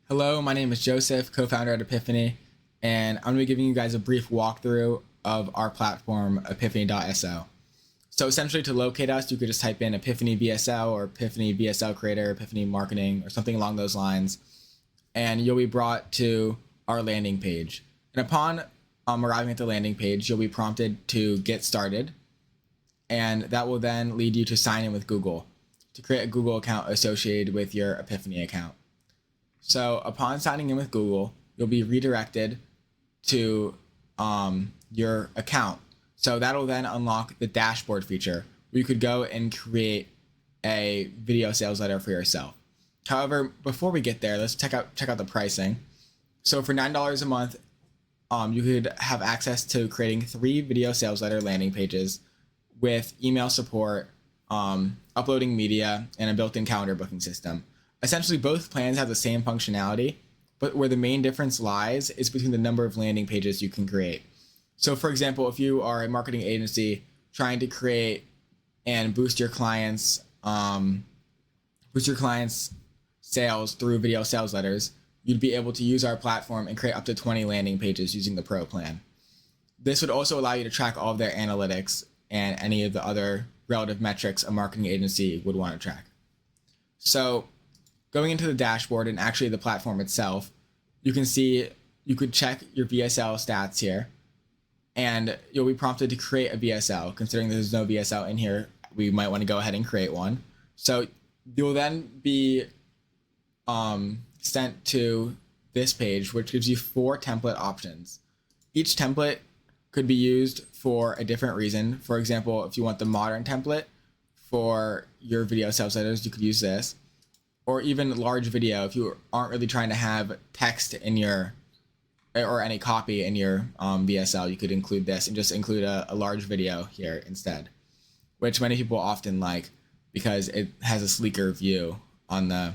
Hello, my name is Joseph, co-founder at Epiphany, and I'm going to be giving you guys a brief walkthrough of our platform, epiphany.so. So essentially to locate us, you could just type in Epiphany VSL or Epiphany VSL Creator, Epiphany Marketing, or something along those lines, and you'll be brought to our landing page. And upon arriving at the landing page, you'll be prompted to get started, and that will then lead you to sign in with Google to create a Google account associated with your Epiphany account. So upon signing in with Google, you'll be redirected to your account. So that'll then unlock the dashboard feature where you could go and create a video sales letter for yourself. However, before we get there, let's check out the pricing. So for $9 a month, you could have access to creating 3 video sales letter landing pages with email support, uploading media, and a built-in calendar booking system. Essentially, both plans have the same functionality, but where the main difference lies is between the number of landing pages you can create. So for example, if you are a marketing agency trying to create and boost your clients' sales through video sales letters, you'd be able to use our platform and create up to 20 landing pages using the Pro plan. This would also allow you to track all of their analytics and any of the other relative metrics a marketing agency would want to track. So going into the dashboard and actually the platform itself, you can see you could check your VSL stats here, and you'll be prompted to create a VSL. Considering there's no VSL in here, we might want to go ahead and create one. So you'll then be sent to this page, which gives you 4 template options. Each template could be used for a different reason. For example, if you want the modern template for your video sales letters, you could use this. Or even large video, if you aren't really trying to have text in your, or any copy in your VSL, you could include this and just include a large video here instead, which many people often like because it has a sleeker view on the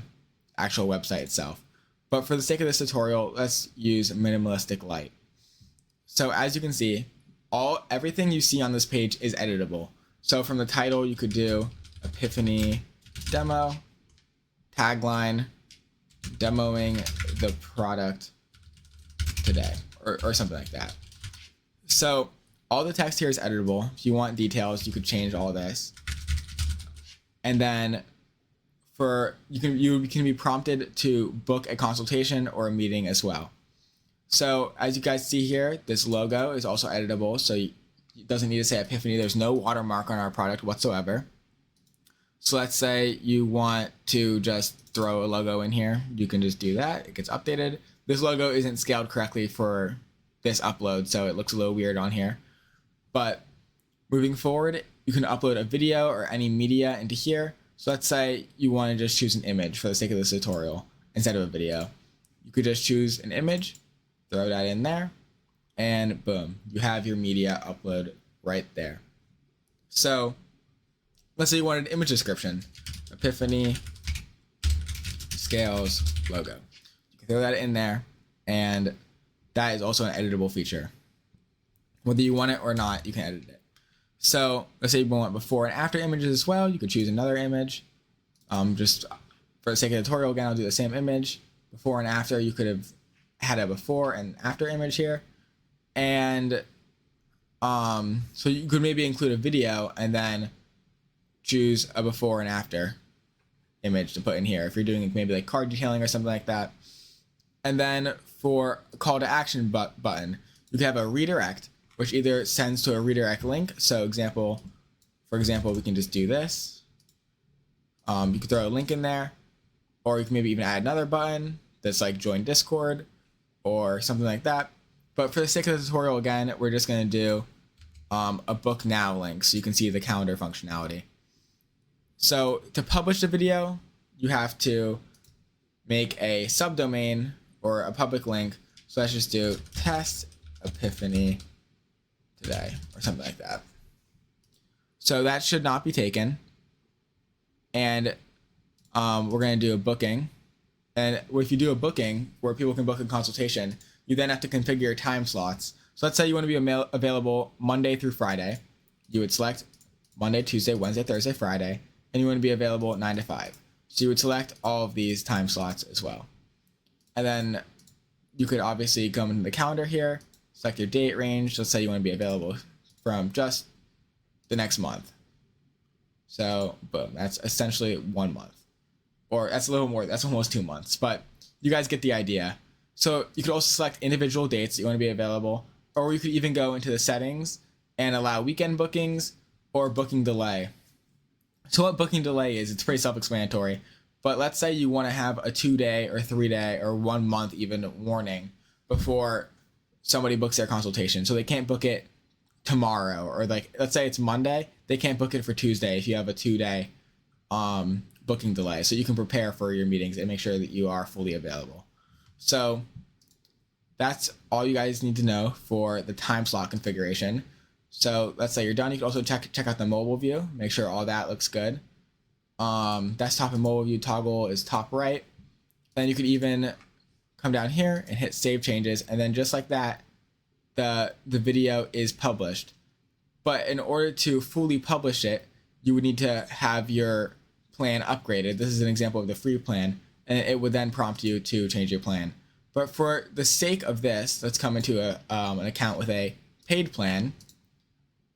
actual website itself. But for the sake of this tutorial, let's use minimalistic light. So as you can see, everything you see on this page is editable. So from the title, you could do Epiphany Demo, tagline, demoing the product today, or something like that. So all the text here is editable. If you want details, you could change all this. And then you can be prompted to book a consultation or a meeting as well. So as you guys see here, this logo is also editable, so it doesn't need to say Epiphany. There's no watermark on our product whatsoever. So let's say you want to just throw a logo in here. You can just do that. It gets updated. This logo isn't scaled correctly for this upload, so it looks a little weird on here. But moving forward, you can upload a video or any media into here. So let's say you want to just choose an image for the sake of this tutorial instead of a video. You could just choose an image, throw that in there, and boom, you have your media upload right there. So let's say you wanted an image description, Epiphany scales logo. You can throw that in there, and that is also an editable feature. Whether you want it or not, you can edit it. So let's say you want before and after images as well. You could choose another image. Just for the sake of the tutorial, again, I'll do the same image. Before and after, you could have had a before and after image here. And so you could maybe include a video and then choose a before and after image to put in here if you're doing maybe like card detailing or something like that. And then for a call to action button, you can have a redirect, which either sends to a redirect link. So for example, we can just do this. You could throw a link in there, or you can maybe even add another button that's like join Discord or something like that. But for the sake of the tutorial, again, we're just going to do a book now link so you can see the calendar functionality. So to publish the video, you have to make a subdomain or a public link. So let's just do test Epiphany today or something like that. So that should not be taken. And we're going to do a booking. And if you do a booking where people can book a consultation, you then have to configure your time slots. So let's say you want to be available Monday through Friday. You would select Monday, Tuesday, Wednesday, Thursday, Friday, and you want to be available at 9 to 5. So you would select all of these time slots as well. And then you could obviously go into the calendar here, select your date range. Let's say you want to be available from just the next month. So boom, that's essentially 1 month. Or that's a little more, that's almost 2 months, but you guys get the idea. So you could also select individual dates that you want to be available, or you could even go into the settings and allow weekend bookings or booking delay. So what booking delay is, it's pretty self-explanatory, but let's say you want to have a 2-day or 3-day or 1 month even warning before somebody books their consultation. So they can't book it tomorrow, or like, let's say it's Monday, they can't book it for Tuesday if you have a 2-day booking delay. So you can prepare for your meetings and make sure that you are fully available. So that's all you guys need to know for the time slot configuration. So let's say you're done. You can also check out the mobile view, make sure all that looks good. Desktop and mobile view toggle is top right. Then you could even come down here and hit save changes, and then just like that, the video is published. But in order to fully publish it, you would need to have your plan upgraded. This is an example of the free plan, and it would then prompt you to change your plan. But for the sake of this, let's come into an account with a paid plan,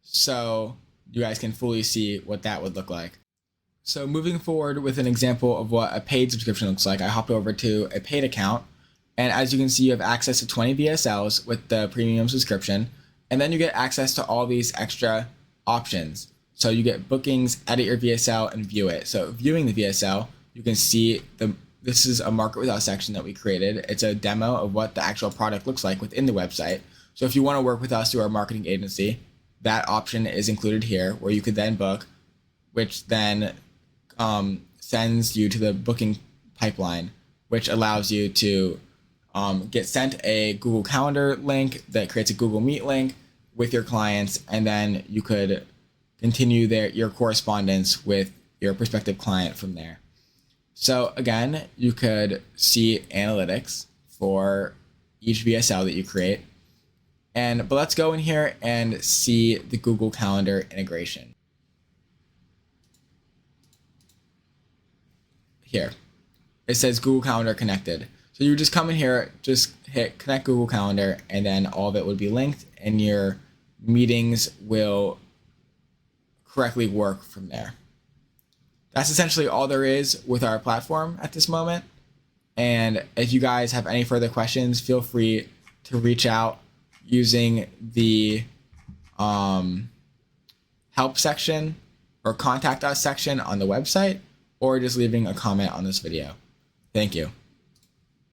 so you guys can fully see what that would look like. So moving forward with an example of what a paid subscription looks like, I hopped over to a paid account, and as you can see, you have access to 20 VSLs with the premium subscription, and then you get access to all these extra options. So you get bookings, edit your VSL, and view it. So viewing the VSL, you can see this is a Market With Us section that we created. It's a demo of what the actual product looks like within the website. So if you want to work with us through our marketing agency, that option is included here, where you could then book, which then sends you to the booking pipeline, which allows you to get sent a Google Calendar link that creates a Google Meet link with your clients, and then you could continue your correspondence with your prospective client from there. So again, you could see analytics for each VSL that you create. But let's go in here and see the Google Calendar integration. Here, it says Google Calendar connected. So you just come in here, just hit connect Google Calendar, and then all of it would be linked, and your meetings will correctly work from there. That's essentially all there is with our platform at this moment. And if you guys have any further questions, feel free to reach out using the help section or contact us section on the website, or just leaving a comment on this video. Thank you.